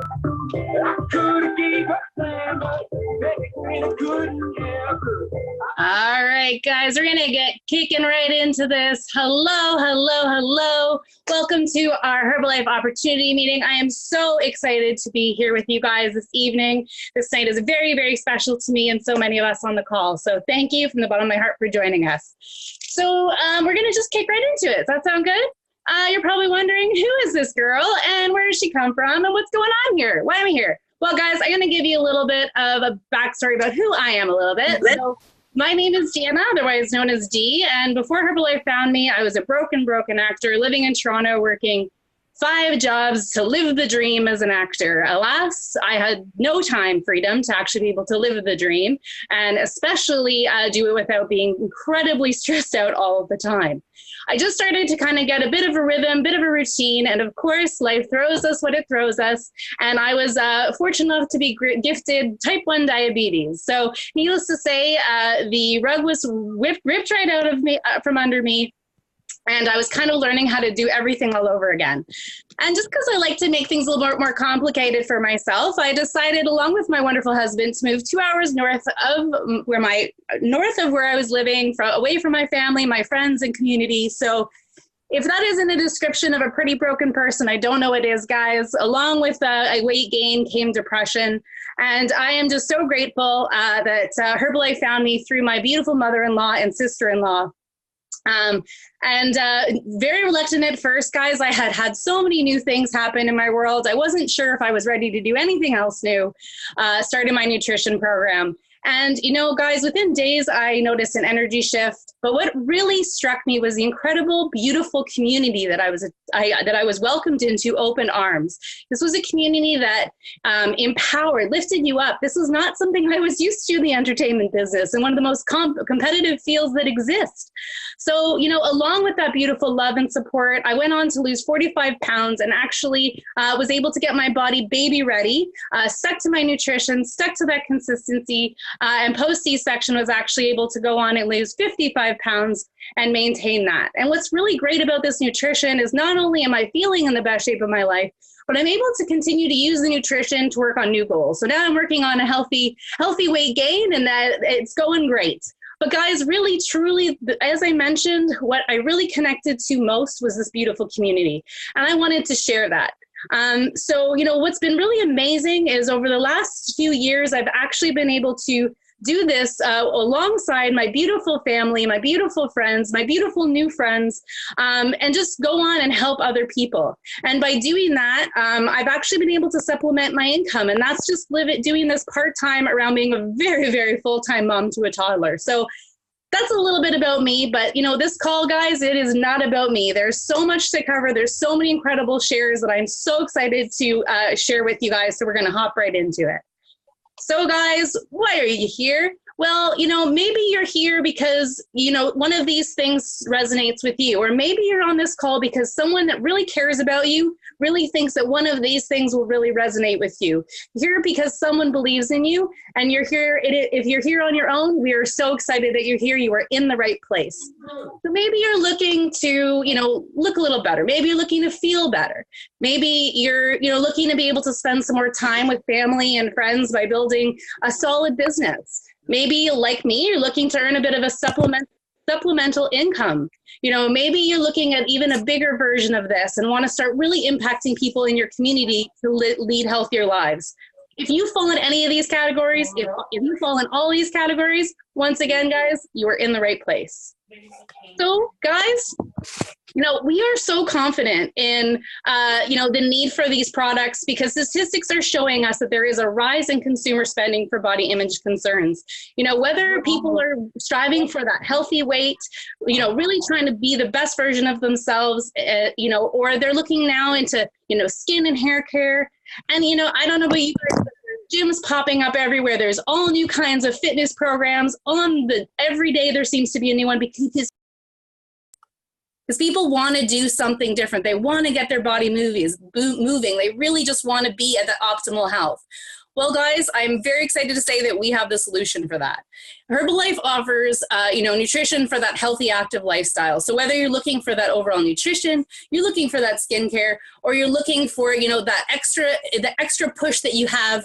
I could have gave her time, but baby, couldn't help her. All right, guys, we're going to get kicking right into this. Hello, hello, hello. Welcome to our Herbalife Opportunity Meeting. I am so excited to be here with you guys this evening. This night is very, very special to me and so many of us on the call. So thank you from the bottom of my heart for joining us. So we're going to just kick right into it. Does that sound good? You're probably wondering, who is this girl and where does she come from and what's going on here? Why am I here? Well, guys, I'm going to give you a little bit of a backstory about who I am a little bit. So my name is Deanna, otherwise known as Dee, and before Herbalife found me, I was a broken actor living in Toronto, working 5 jobs to live the dream as an actor. Alas, I had no time freedom to actually be able to live the dream, and especially do it without being incredibly stressed out all of the time. I just started to kind of get a bit of a rhythm, bit of a routine, and of course, life throws us what it throws us, and I was fortunate enough to be gifted type 1 diabetes. So needless to say, the rug was ripped right out of me, from under me, and I was kind of learning how to do everything all over again. And just because I like to make things a little more complicated for myself, I decided, along with my wonderful husband, to move 2 hours north of where I was living, away from my family, my friends, and community. So if that isn't a description of a pretty broken person, I don't know what is, guys. Along with a weight gain came depression. And I am just so grateful that Herbalife found me through my beautiful mother-in-law and sister-in-law. Very reluctant at first, guys. I had so many new things happen in my world. I wasn't sure if I was ready to do anything else new, starting my nutrition program. And, you know, guys, within days, I noticed an energy shift. But what really struck me was the incredible, beautiful community that I was welcomed into open arms. This was a community that empowered, lifted you up. This was not something I was used to in the entertainment business and one of the most competitive fields that exist. So, you know, along with that beautiful love and support, I went on to lose 45 pounds and actually was able to get my body baby ready, stuck to my nutrition, stuck to that consistency. And post C-section was actually able to go on and lose 55 pounds and maintain that. And what's really great about this nutrition is not only am I feeling in the best shape of my life, but I'm able to continue to use the nutrition to work on new goals. So now I'm working on a healthy weight gain, and that it's going great. But guys, really, truly, as I mentioned, what I really connected to most was this beautiful community. And I wanted to share that. So, you know, what's been really amazing is over the last few years, I've actually been able to do this alongside my beautiful family, my beautiful friends, my beautiful new friends, and just go on and help other people. And by doing that, I've actually been able to supplement my income. And that's just doing this part-time around being a very, very full-time mom to a toddler. So that's a little bit about me, but you know, this call, guys, it is not about me. There's so much to cover. There's so many incredible shares that I'm so excited to share with you guys. So we're going to hop right into it. So guys, why are you here? Well, you know, maybe you're here because, you know, one of these things resonates with you, or maybe you're on this call because someone that really cares about you really thinks that one of these things will really resonate with you. You're here because someone believes in you, and you're here. If you're here on your own, we are so excited that you're here. You are in the right place. So maybe you're looking to, you know, look a little better. Maybe you're looking to feel better. Maybe you're, you know, looking to be able to spend some more time with family and friends by building a solid business. Maybe, like me, you're looking to earn a bit of a supplemental income. You know, maybe you're looking at even a bigger version of this and want to start really impacting people in your community to lead healthier lives. If you fall in any of these categories, if you fall in all these categories, once again, guys, you are in the right place. So, guys, you know, we are so confident in, you know, the need for these products because statistics are showing us that there is a rise in consumer spending for body image concerns. You know, whether people are striving for that healthy weight, you know, really trying to be the best version of themselves, you know, or they're looking now into, you know, skin and hair care. And, you know, I don't know about you guys, but gyms popping up everywhere. There's all new kinds of fitness programs every day. There seems to be a new one because people want to do something different. They want to get their body moving. They really just want to be at the optimal health. Well, guys, I'm very excited to say that we have the solution for that. Herbalife offers, nutrition for that healthy, active lifestyle. So whether you're looking for that overall nutrition, you're looking for that skincare, or you're looking for, the extra push that you have,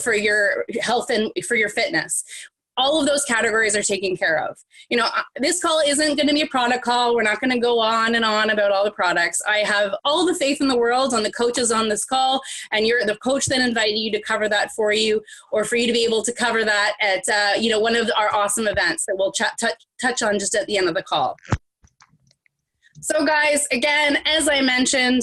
for your health and for your fitness, all of those categories are taken care of. This call isn't going to be a product call. We're not going to go on and on about all the products. I have all the faith in the world on the coaches on this call, and you're the coach that invited you to cover that for you, or for you to be able to cover that at, one of our awesome events that we'll touch on just at the end of the call. So guys, again, as I mentioned,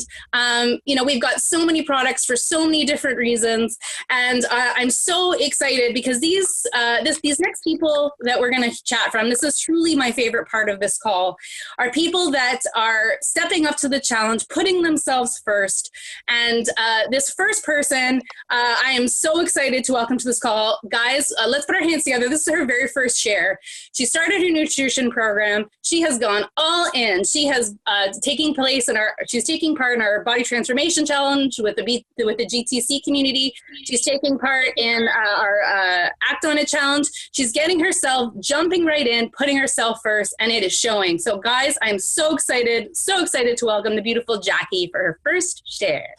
we've got so many products for so many different reasons, and I'm so excited because these next people that we're going to chat from, this is truly my favorite part of this call, are people that are stepping up to the challenge, putting themselves first. And this first person, I am so excited to welcome to this call. Guys, let's put our hands together. This is her very first share. She started her nutrition program. She has gone all in. She has she's taking part in our body transformation challenge with the GTC community. She's taking part in our Act On It challenge. She's getting herself, jumping right in, putting herself first, and it is showing. So guys, I'm so excited to welcome the beautiful Jackie for her first share.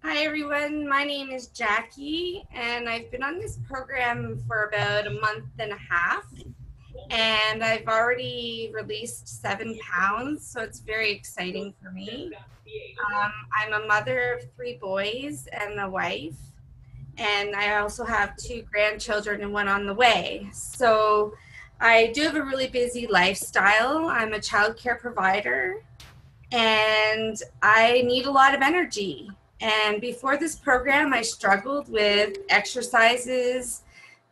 Hi everyone, my name is Jackie, and I've been on this program for about a month and a half. And I've already released 7 pounds, so it's very exciting for me. I'm a mother of 3 boys and a wife, and I also have 2 grandchildren and 1 on the way. So I do have a really busy lifestyle. I'm a childcare provider, and I need a lot of energy. And before this program, I struggled with exercises,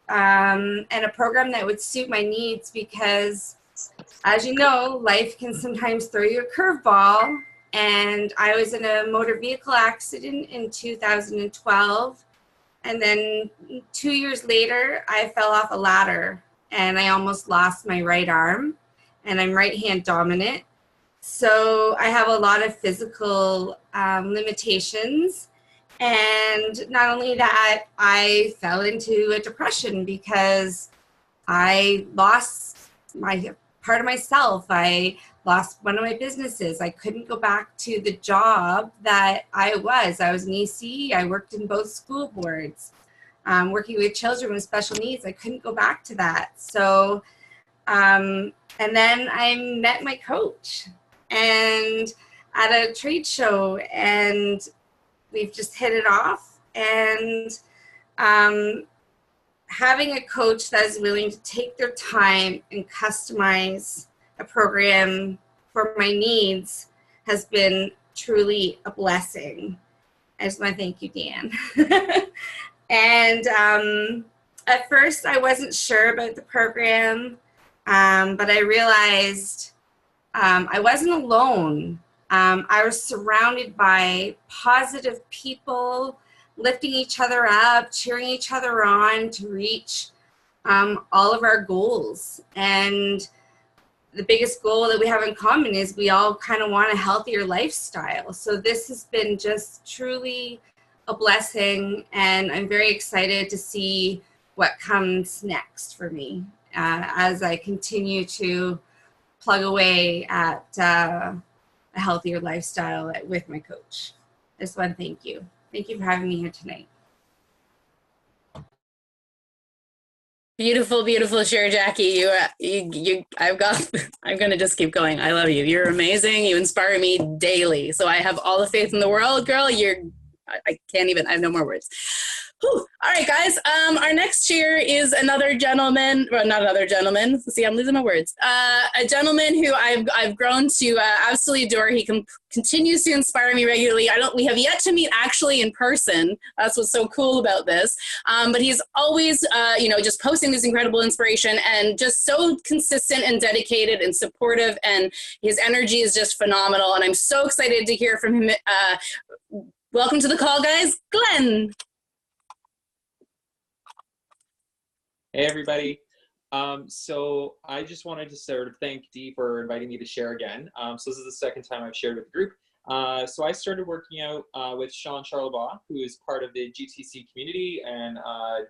and a program that would suit my needs, because as you know, life can sometimes throw you a curveball. And I was in a motor vehicle accident in 2012, and then 2 years later I fell off a ladder and I almost lost my right arm, and I'm right hand dominant, so I have a lot of physical limitations. And not only that, I fell into a depression because I lost my part of myself. I lost one of my businesses. I couldn't go back to the job that I was an EC. I worked in both school boards, working with children with special needs. I couldn't go back to that. So, and then I met my coach and at a trade show, and we've just hit it off. And having a coach that is willing to take their time and customize a program for my needs has been truly a blessing. I just want to thank you, Dan. And at first I wasn't sure about the program, but I realized I wasn't alone. I was surrounded by positive people, lifting each other up, cheering each other on to reach all of our goals. And the biggest goal that we have in common is we all kind of want a healthier lifestyle. So this has been just truly a blessing, and I'm very excited to see what comes next for me as I continue to plug away at a healthier lifestyle with my coach. I just want to thank you. Thank you for having me here tonight. Beautiful, beautiful share, Jackie. I'm going to just keep going. I love you. You're amazing. You inspire me daily. So I have all the faith in the world, girl. I can't even, I have no more words. Whew. All right, guys. Our next share is another gentleman, well, not another gentleman. See, I'm losing my words. A gentleman who I've grown to absolutely adore. He continues to inspire me regularly. We have yet to meet actually in person. That's what's so cool about this. But he's always, just posting this incredible inspiration, and just so consistent and dedicated and supportive. And his energy is just phenomenal. And I'm so excited to hear from him. Welcome to the call, guys. Glenn. Hey, everybody. So I just wanted to sort of thank Dee for inviting me to share again. So this is the second time I've shared with the group. So I started working out with Sean Charlebois, who is part of the GTC community and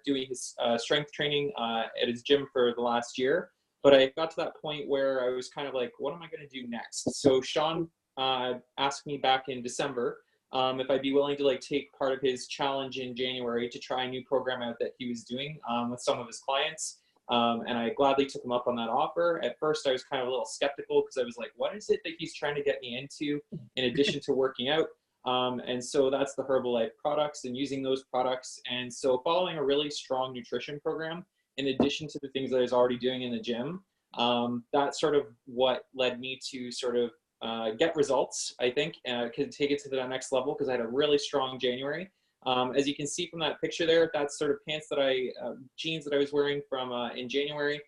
doing his strength training at his gym for the last year. But I got to that point where I was kind of like, what am I going to do next? So Sean asked me back in December if I'd be willing to like take part of his challenge in January to try a new program out that he was doing with some of his clients. And I gladly took him up on that offer. At first, I was kind of a little skeptical because I was like, what is it that he's trying to get me into in addition to working out? And so that's the Herbalife products and using those products. And so following a really strong nutrition program, in addition to the things that I was already doing in the gym, that's sort of what led me to sort of get results, I think, could take it to the next level because I had a really strong January. As you can see from that picture there, that's sort of pants that jeans that I was wearing from in January.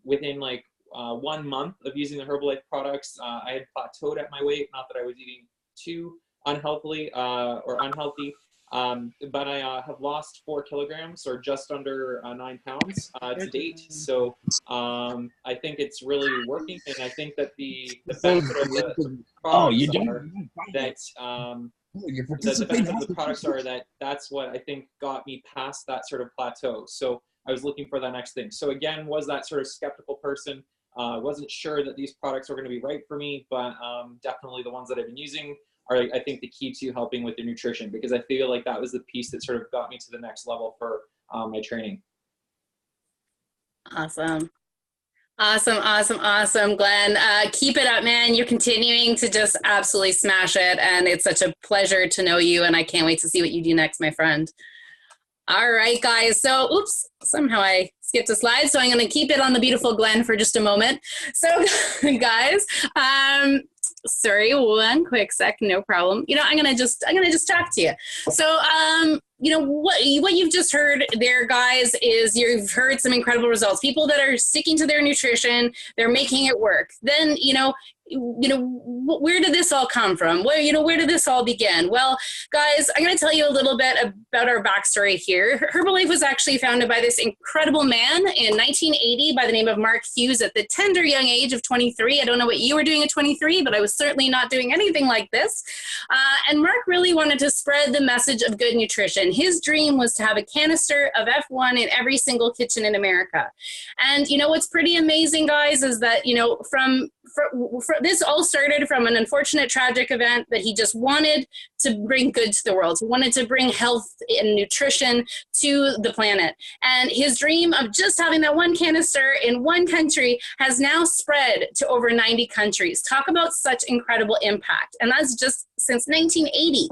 Within like 1 month of using the Herbalife products, I had plateaued at my weight. Not that I was eating too unhealthily or unhealthy, but I have lost 4 kilograms or just under 9 pounds to date. So I think it's really working, and I think that the benefit of the products are that the benefit of the products are that that's what I think got me past that sort of plateau. So I was looking for that next thing. So again, was that sort of skeptical person. Wasn't sure that these products were going to be right for me, but definitely the ones that I've been using are, I think, the key to helping with the nutrition, because I feel like that was the piece that sort of got me to the next level for my training. Awesome. Awesome, Glenn. Keep it up, man. You're continuing to just absolutely smash it, and it's such a pleasure to know you, and I can't wait to see what you do next, my friend. All right, guys. So, oops, somehow I skipped a slide, so I'm going to keep it on the beautiful Glenn for just a moment. So, guys, sorry, one quick sec, no problem. I'm gonna just talk to you. So, what you've just heard there, guys, is you've heard some incredible results. People that are sticking to their nutrition, they're making it work. Then, where did this all come from? Where did this all begin? Well, guys, I'm going to tell you a little bit about our backstory here. Herbalife was actually founded by this incredible man in 1980 by the name of Mark Hughes at the tender young age of 23. I don't know what you were doing at 23, but I was certainly not doing anything like this. And Mark really wanted to spread the message of good nutrition. His dream was to have a canister of F1 in every single kitchen in America. And what's pretty amazing, guys, is that, this all started from an unfortunate, tragic event that he just wanted to bring good to the world. He wanted to bring health and nutrition to the planet. And his dream of just having that one canister in one country has now spread to over 90 countries. Talk about such incredible impact. And that's just since 1980.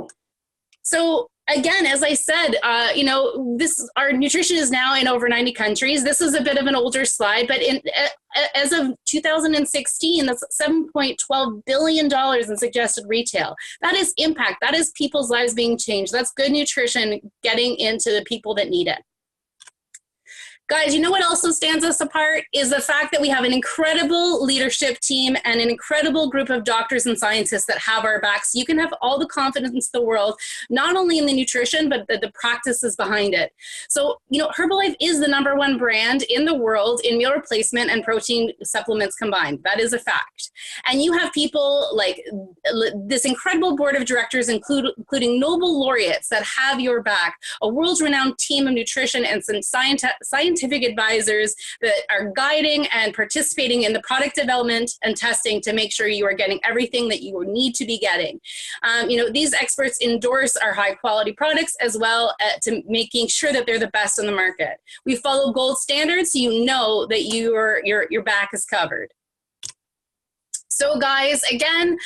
So again, as I said, our nutrition is now in over 90 countries. This is a bit of an older slide, but as of 2016, that's $7.12 billion in suggested retail. That is impact. That is people's lives being changed. That's good nutrition getting into the people that need it. Guys, what also stands us apart is the fact that we have an incredible leadership team and an incredible group of doctors and scientists that have our backs. You can have all the confidence in the world, not only in the nutrition, but the practices behind it. So, Herbalife is the #1 brand in the world in meal replacement and protein supplements combined. That is a fact. And you have people like this incredible board of directors, including Nobel laureates that have your back, a world-renowned team of nutrition and some scientific advisors that are guiding and participating in the product development and testing to make sure you are getting everything that you need to be getting. These experts endorse our high quality products as well to making sure that they're the best on the market. We follow gold standards so you know that your back is covered. So guys, again,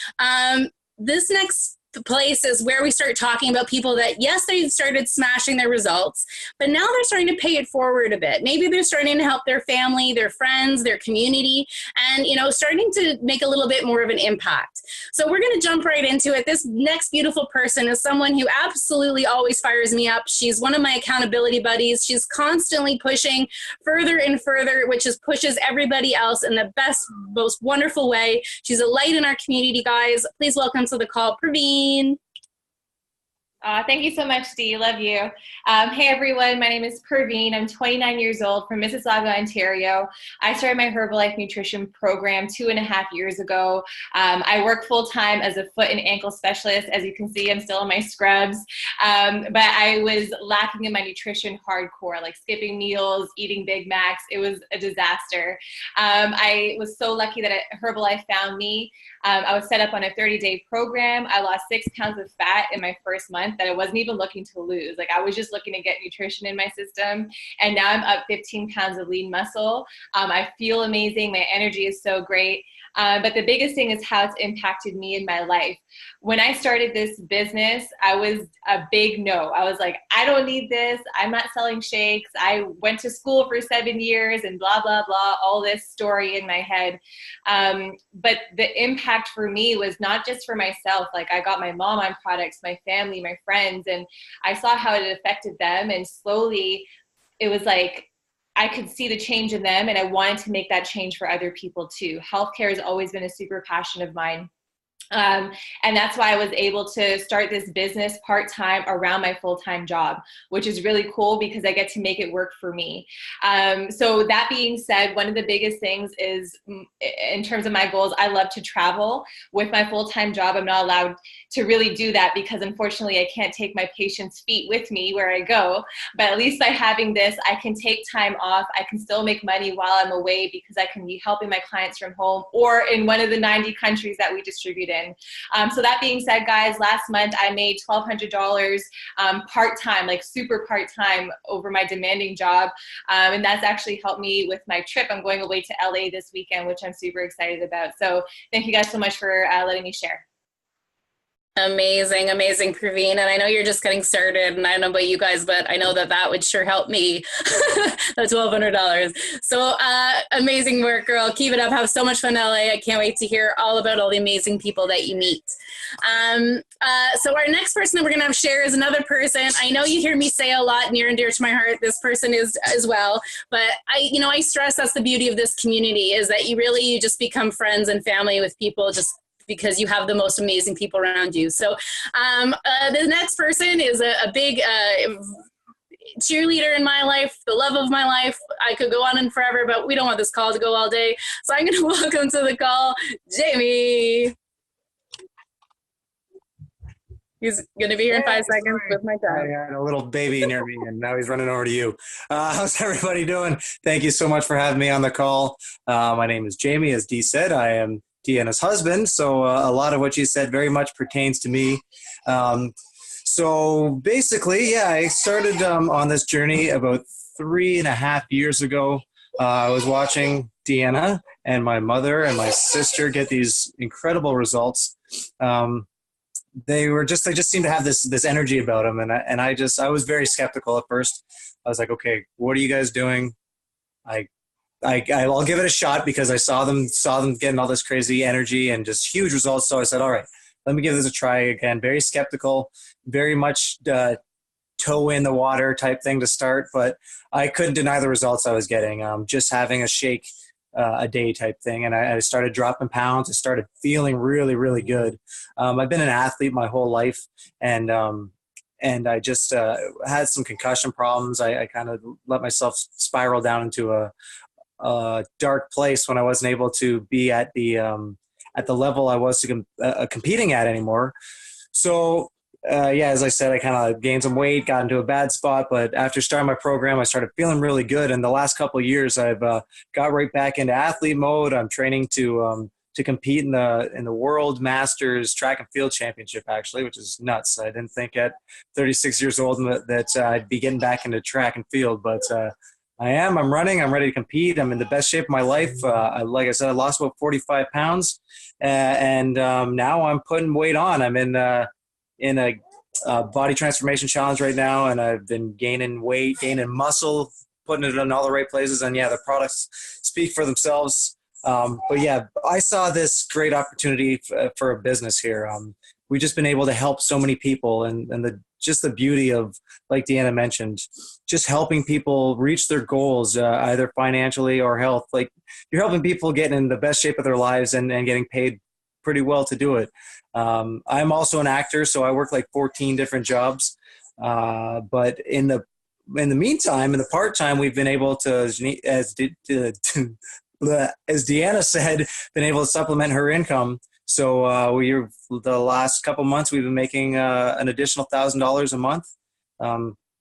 this next place is where we start talking about people that, yes, they've started smashing their results, but now they're starting to pay it forward a bit. Maybe they're starting to help their family, their friends, their community, and, starting to make a little bit more of an impact. So we're going to jump right into it. This next beautiful person is someone who absolutely always fires me up. She's one of my accountability buddies. She's constantly pushing further and further, which pushes everybody else in the best, most wonderful way. She's a light in our community, guys. Please welcome to the call, Praveen. Thank you so much, Dee. Love you. Hey, everyone. My name is Praveen. I'm 29 years old from Mississauga, Ontario. I started my Herbalife nutrition program 2.5 years ago. I work full-time as a foot and ankle specialist. As you can see, I'm still in my scrubs. But I was lacking in my nutrition hardcore, like skipping meals, eating Big Macs. It was a disaster. I was so lucky that Herbalife found me. I was set up on a 30-day program. I lost 6 pounds of fat in my first month that I wasn't even looking to lose. Like I was just looking to get nutrition in my system. And now I'm up 15 pounds of lean muscle. I feel amazing. My energy is so great. But the biggest thing is how it's impacted me in my life. When I started this business, I was a big no. I was like, I don't need this. I'm not selling shakes. I went to school for 7 years and blah, blah, blah, all this story in my head. But the impact for me was not just for myself. Like I got my mom on products, my family, my friends, and I saw how it affected them. And slowly it was like, I could see the change in them, and I wanted to make that change for other people too. Healthcare has always been a super passion of mine. And that's why I was able to start this business part-time around my full-time job, which is really cool because I get to make it work for me. So that being said, one of the biggest things is in terms of my goals, I love to travel. With my full-time job, I'm not allowed to really do that because unfortunately I can't take my patients' feet with me where I go. But at least by having this, I can take time off. I can still make money while I'm away because I can be helping my clients from home or in one of the 90 countries that we distribute in. So that being said, guys, last month I made $1,200 part-time, like super part-time over my demanding job. And that's actually helped me with my trip. I'm going away to LA this weekend, which I'm super excited about. So thank you guys so much for letting me share. Amazing, amazing, Praveen. And I know you're just getting started, and I don't know about you guys, but I know that that would sure help me. That's $1,200. So amazing work, girl. Keep it up. Have so much fun in LA. I can't wait to hear all about all the amazing people that you meet. So our next person that we're going to have share is another person. I know you hear me say a lot near and dear to my heart. This person is as well. But I stress that's the beauty of this community is that you just become friends and family with people just because you have the most amazing people around you. So the next person is a big cheerleader in my life, the love of my life. I could go on and forever, but we don't want this call to go all day. So I'm going to welcome to the call, Jamie. He's going to be here in 5 seconds with my dad. I had a little baby near me, and now he's running over to you. How's everybody doing? Thank you so much for having me on the call. My name is Jamie. As Dee said, I am Deanna's husband, so a lot of what you said very much pertains to me. So basically, I started on this journey about 3.5 years ago. I was watching Deanna and my mother and my sister get these incredible results. They just seemed to have this energy about them, and I was very skeptical at first. I was like, okay, what are you guys doing? I'll give it a shot because I saw them getting all this crazy energy and just huge results. So I said, all right, let me give this a try again. Very skeptical, very much toe in the water type thing to start, but I couldn't deny the results I was getting. Just having a shake a day type thing. And I started dropping pounds. I started feeling really, really good. I've been an athlete my whole life, and I just had some concussion problems. I kind of let myself spiral down into a dark place when I wasn't able to be at the level I was competing at anymore. So as I said, I kind of gained some weight, got into a bad spot. But after starting my program, I started feeling really good. And the last couple of years, I've got right back into athlete mode. I'm training to compete in the World Masters Track and Field Championship, actually, which is nuts. I didn't think at 36 years old that I'd be getting back into track and field, but I'm running. I'm ready to compete. I'm in the best shape of my life. Like I said, I lost about 45 pounds, and now I'm putting weight on. I'm in a body transformation challenge right now, and I've been gaining weight, gaining muscle, putting it in all the right places. And the products speak for themselves. But I saw this great opportunity for a business here. We've just been able to help so many people, and the beauty of, like Deanna mentioned, just helping people reach their goals, either financially or health. Like, you're helping people get in the best shape of their lives and getting paid pretty well to do it. I'm also an actor, so I work like 14 different jobs. But in the meantime, in the part-time, we've been able to, as Deanna said, been able to supplement her income. So the last couple months, we've been making an additional $1,000 a month.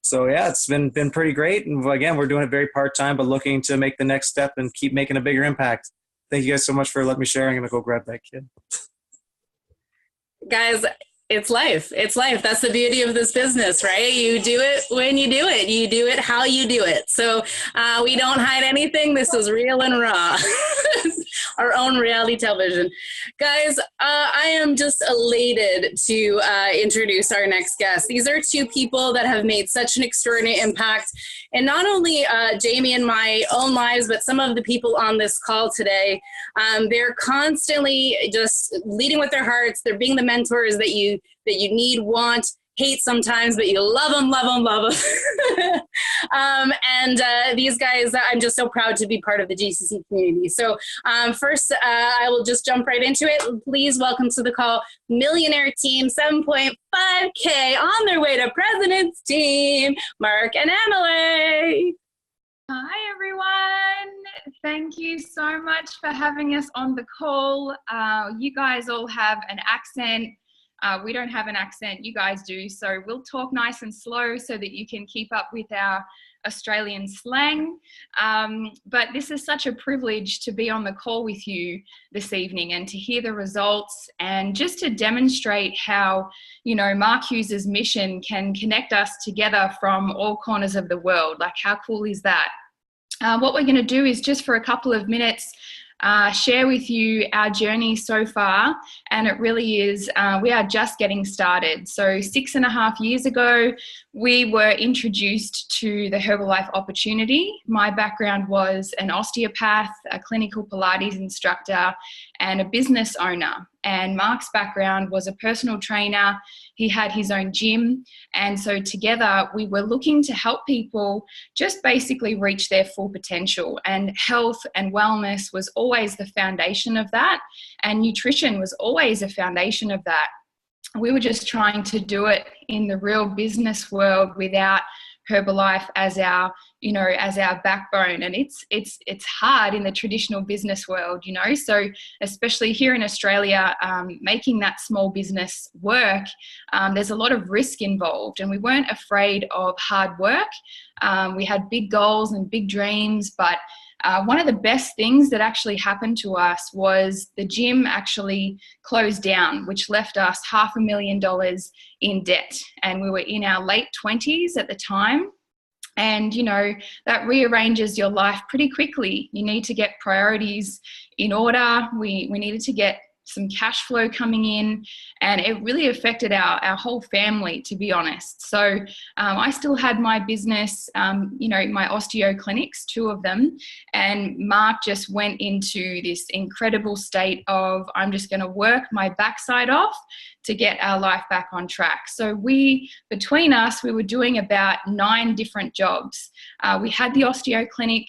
So yeah, it's been pretty great. And again, we're doing it very part-time, but looking to make the next step and keep making a bigger impact. Thank you guys so much for letting me share. I'm going to go grab that kid. Guys, it's life. It's life. That's the beauty of this business, right? You do it when you do it. You do it how you do it. So we don't hide anything. This is real and raw. Our own reality television. Guys, I am just elated to introduce our next guest. These are two people that have made such an extraordinary impact in not only Jamie and my own lives, but some of the people on this call today. They're constantly just leading with their hearts. They're being the mentors that you need, want, hate sometimes, but you love them. And these guys, I'm just so proud to be part of the GCC community. So first, I will just jump right into it. Please welcome to the call, Millionaire Team 7.5K on their way to President's Team, Marc and Emily. Hi, everyone. Thank you so much for having us on the call. You guys all have an accent. We don't have an accent, you guys do, so we'll talk nice and slow so that you can keep up with our Australian slang. But this is such a privilege to be on the call with you this evening and to hear the results and just to demonstrate how, you know, Marc Hughes's mission can connect us together from all corners of the world. Like, how cool is that? What we're going to do is just for a couple of minutes share with you our journey so far, and it really is, we are just getting started. So 6.5 years ago, we were introduced to the Herbalife opportunity. My background was an osteopath, a clinical Pilates instructor, and a business owner. And Marc's background was a personal trainer. He had his own gym. And so together we were looking to help people just basically reach their full potential. And health and wellness was always the foundation of that. And nutrition was always a foundation of that. We were just trying to do it in the real business world without Herbalife as our, you know, as our backbone. And it's hard in the traditional business world, you know, so especially here in Australia, making that small business work, there's a lot of risk involved, and we weren't afraid of hard work. We had big goals and big dreams, but one of the best things that actually happened to us was the gym actually closed down, which left us $500,000 in debt. And we were in our late 20s at the time. And, you know, that rearranges your life pretty quickly. You need to get priorities in order. We needed to get some cash flow coming in, and it really affected our whole family, to be honest. So I still had my business, you know, my osteo clinics, 2 of them, and Marc just went into this incredible state of, I'm just going to work my backside off to get our life back on track. So between us, we were doing about 9 different jobs. We had the osteo clinic.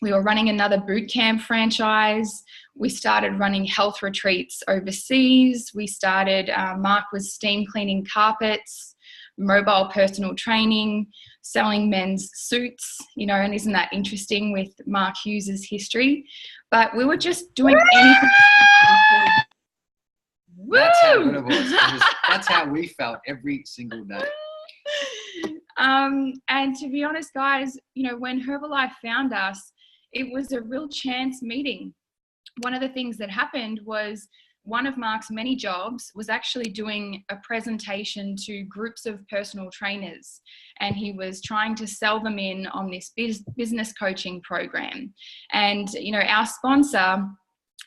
We were running another boot camp franchise. We started running health retreats overseas. We started, Marc was steam cleaning carpets, mobile personal training, selling men's suits, you know, and isn't that interesting with Marc Hughes's history? But we were just doing anything. That's how good it was. That's how we felt every single day. And to be honest, guys, you know, when Herbalife found us, it was a real chance meeting. One of the things that happened was one of Marc's many jobs was actually doing a presentation to groups of personal trainers, and he was trying to sell them in on this business coaching program. And, you know, our sponsor,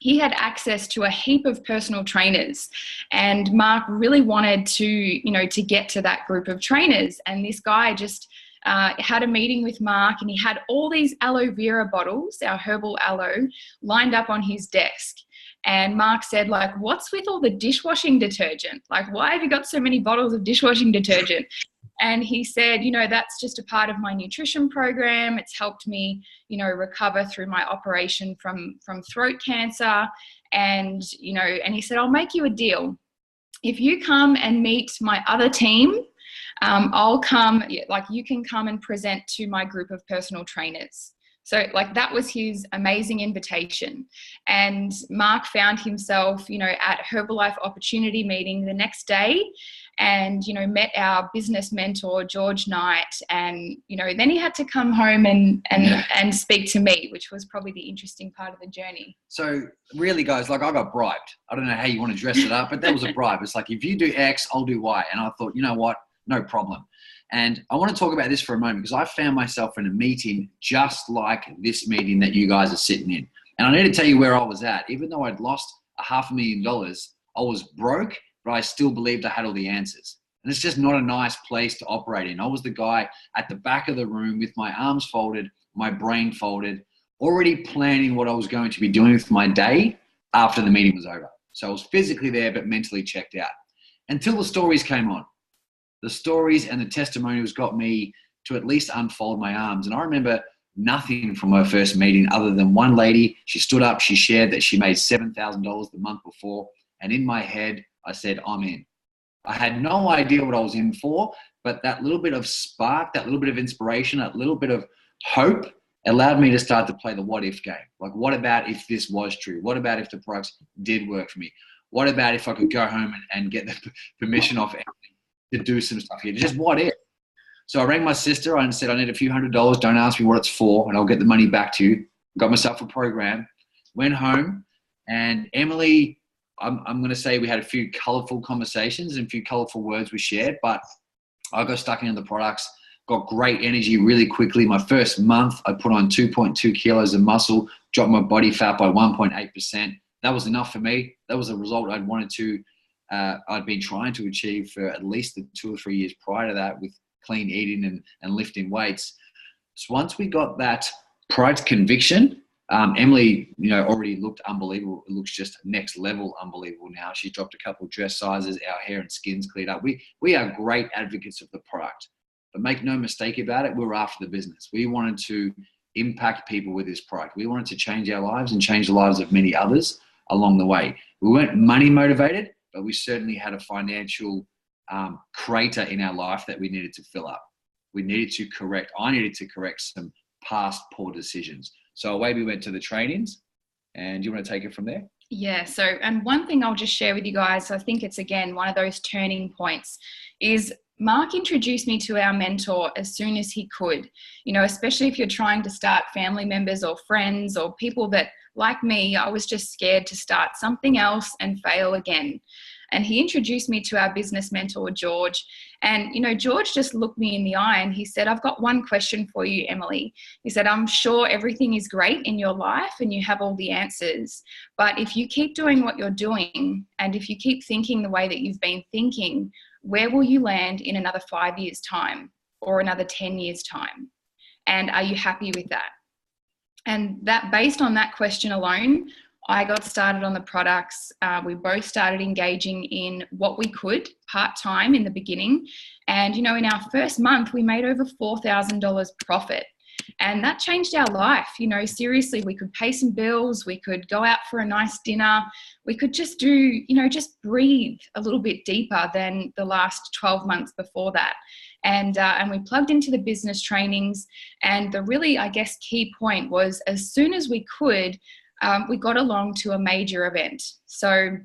he had access to a heap of personal trainers, and Marc really wanted to, you know, to get to that group of trainers. And this guy just had a meeting with Marc, and he had all these aloe vera bottles, our herbal aloe, lined up on his desk. And Marc said, like, what's with all the dishwashing detergent? Like, why have you got so many bottles of dishwashing detergent? And he said, you know, that's just a part of my nutrition program. It's helped me, you know, recover through my operation from throat cancer. And, you know, and he said, I'll make you a deal. If you come and meet my other team, I'll come, like you can come and present to my group of personal trainers. So like that was his amazing invitation. And Marc found himself, you know, at Herbalife Opportunity meeting the next day and, you know, met our business mentor, George Knight. And, you know, then he had to come home and speak to me, which was probably the interesting part of the journey. So really, guys, like I got bribed. I don't know how you want to dress it up, but that was a bribe. It's like, if you do X, I'll do Y. And I thought, you know what? No problem. And I want to talk about this for a moment because I found myself in a meeting just like this meeting that you guys are sitting in. And I need to tell you where I was at. Even though I'd lost $500,000, I was broke, but I still believed I had all the answers. And it's just not a nice place to operate in. I was the guy at the back of the room with my arms folded, my brain folded, already planning what I was going to be doing with my day after the meeting was over. So I was physically there, but mentally checked out until the stories came on. The stories and the testimonials got me to at least unfold my arms. And I remember nothing from her first meeting other than one lady, she stood up, she shared that she made $7,000 the month before. And in my head, I said, I'm in. I had no idea what I was in for, but that little bit of spark, that little bit of inspiration, that little bit of hope allowed me to start to play the what if game. Like, what about if this was true? What about if the products did work for me? What about if I could go home and get the permission off to do some stuff here? Just what if? So I rang my sister and said, I need a few $100s. Don't ask me what it's for, and I'll get the money back to you. Got myself a program, went home, and Emily, I'm going to say we had a few colorful conversations and a few colorful words we shared, but I got stuck into the products, got great energy really quickly. My first month, I put on 2.2 kilos of muscle, dropped my body fat by 1.8%. That was enough for me. That was a result I'd been trying to achieve for at least the 2 or 3 years prior to that with clean eating and lifting weights. So once we got that product conviction, Emily, you know, already looked unbelievable. It looks just next level unbelievable now. She dropped a couple of dress sizes. Our hair and skin's cleared up. We are great advocates of the product, but make no mistake about it, we were after the business. We wanted to impact people with this product. We wanted to change our lives and change the lives of many others along the way. We weren't money motivated, but we certainly had a financial crater in our life that we needed to fill up. I needed to correct some past poor decisions. So away we went to the trainings. And do you want to take it from there? Yeah. So, and one thing I'll just share with you guys, I think it's again one of those turning points, is Marc introduced me to our mentor as soon as he could, you know, especially if you're trying to start family members or friends or people that, like me, I was just scared to start something else and fail again. And he introduced me to our business mentor, George. And, you know, George just looked me in the eye and he said, I've got one question for you, Emily. He said, I'm sure everything is great in your life and you have all the answers. But if you keep doing what you're doing and if you keep thinking the way that you've been thinking, where will you land in another 5 years' time or another 10 years' time? And are you happy with that? And that, based on that question alone, I got started on the products. We both started engaging in what we could part-time in the beginning. And, you know, in our first month, we made over $4,000 profit. And that changed our life. You know, seriously, we could pay some bills. We could go out for a nice dinner. We could just do, you know, just breathe a little bit deeper than the last 12 months before that. And we plugged into the business trainings. And the really, I guess, key point was as soon as we could, we got along to a major event. So,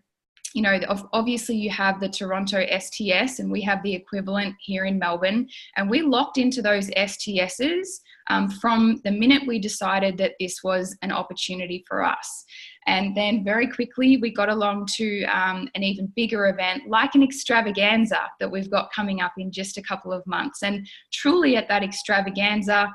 you know, obviously you have the Toronto STS and we have the equivalent here in Melbourne. And we locked into those STSs from the minute we decided that this was an opportunity for us. And then very quickly we got along to an even bigger event like an extravaganza that we've got coming up in just a couple of months. And truly at that extravaganza,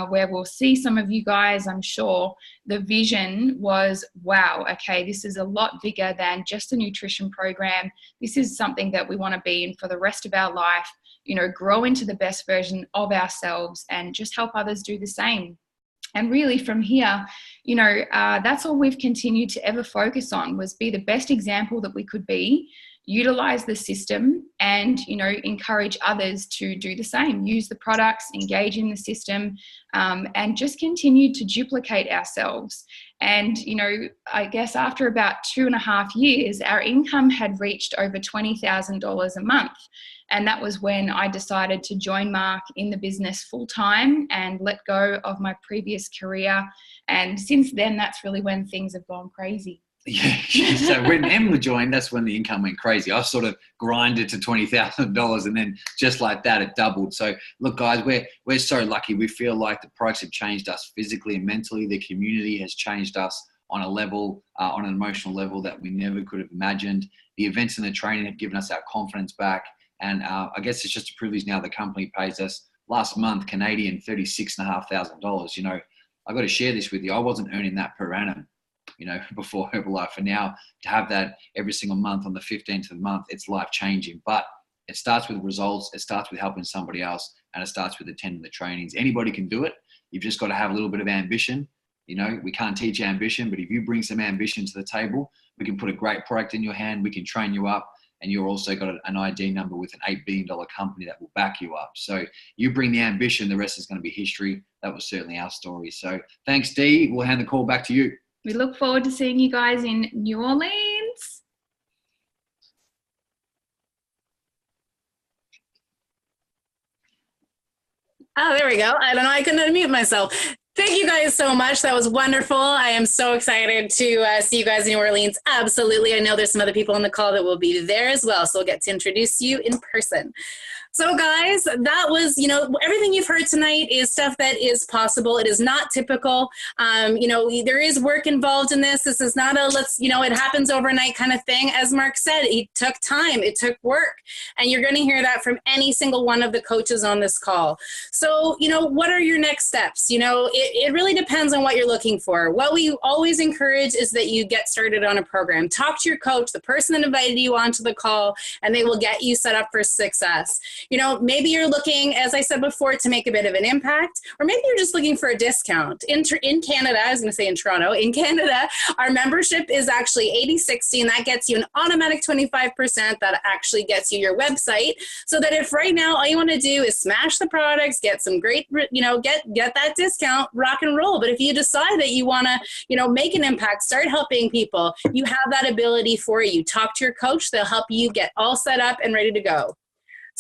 where we'll see some of you guys, I'm sure, the vision was, wow, okay, this is a lot bigger than just a nutrition program. This is something that we want to be in for the rest of our life, you know, grow into the best version of ourselves and just help others do the same. And really from here, you know, that's all we've continued to ever focus on, was be the best example that we could be, utilize the system and, encourage others to do the same, use the products, engage in the system, and just continue to duplicate ourselves. And, I guess after about 2.5 years, our income had reached over $20,000 a month. And that was when I decided to join Marc in the business full time and let go of my previous career. And since then, that's really when things have gone crazy. Yeah, so when Emma joined, that's when the income went crazy. I sort of grinded to $20,000 and then just like that, it doubled. So look, guys, we're so lucky. We feel like the products have changed us physically and mentally. The community has changed us on a level, on an emotional level that we never could have imagined. The events and the training have given us our confidence back. And I guess it's just a privilege now. The company pays us last month, Canadian, $36,500. I got to share this with you. I wasn't earning that per annum, before Herbalife. And now to have that every single month on the 15th of the month, it's life changing. But it starts with results. It starts with helping somebody else, and it starts with attending the trainings. Anybody can do it. You've just got to have a little bit of ambition. We can't teach ambition, but if you bring some ambition to the table, we can put a great product in your hand. We can train you up. And you've also got an ID number with an $8 billion company that will back you up. So you bring the ambition, the rest is going to be history. That was certainly our story. So thanks, Dee. We'll hand the call back to you. We look forward to seeing you guys in New Orleans. Oh, there we go. I don't know. I couldn't unmute myself. Thank you guys so much. That was wonderful. I am so excited to see you guys in New Orleans. Absolutely. I know there's some other people on the call that will be there as well. So we'll get to introduce you in person. So guys, that was, everything you've heard tonight is stuff that is possible. It is not typical. There is work involved in this. This is not it happens overnight kind of thing. As Marc said, it took time, it took work, and you're going to hear that from any single one of the coaches on this call. So, what are your next steps? It really depends on what you're looking for. What we always encourage is that you get started on a program. Talk to your coach, the person that invited you onto the call, and they will get you set up for success. Maybe you're looking, as I said before, to make a bit of an impact, or maybe you're just looking for a discount. In Canada, I was going to say in Toronto, in Canada, our membership is actually 80/60, and that gets you an automatic 25%. That actually gets you your website, so that if right now all you want to do is smash the products, get some great, get that discount, rock and roll. But if you decide that you want to, make an impact, start helping people, you have that ability for you. Talk to your coach. They'll help you get all set up and ready to go.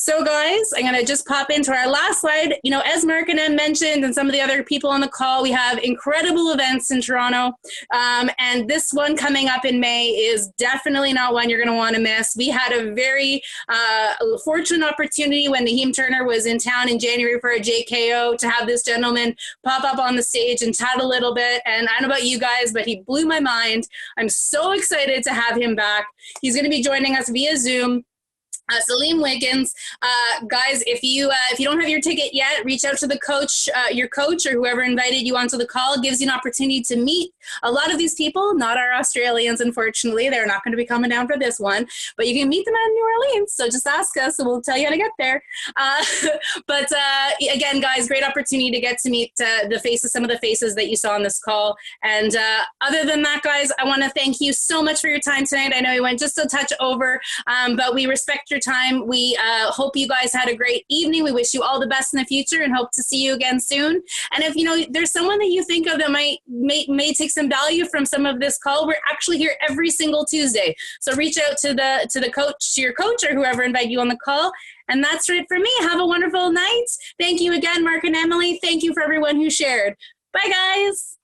So guys, I'm going to just pop into our last slide. As Marc and Em mentioned, and some of the other people on the call, we have incredible events in Toronto. And this one coming up in May is definitely not one you're going to want to miss. We had a very fortunate opportunity when Naheem Turner was in town in January for a JKO to have this gentleman pop up on the stage and chat a little bit. And I don't know about you guys, but he blew my mind. I'm so excited to have him back. He's going to be joining us via Zoom. Salim Wiggins, guys, if you don't have your ticket yet, reach out to the coach, your coach or whoever invited you onto the call. It gives you an opportunity to meet a lot of these people, not our Australians, unfortunately. They're not going to be coming down for this one, but you can meet them at New Orleans. So just ask us and we'll tell you how to get there. But again, guys, great opportunity to get to meet some of the faces that you saw on this call. And other than that, guys, I want to thank you so much for your time tonight. I know we went just a touch over, but we respect your time. We hope you guys had a great evening. We wish you all the best in the future and hope to see you again soon. And if there's someone that you think of that may take some value from some of this call, we're actually here every single Tuesday. So reach out to the coach, to your coach or whoever invited you on the call. And that's it for me. Have a wonderful night. Thank you again, Marc and Emily. Thank you for everyone who shared. Bye, guys.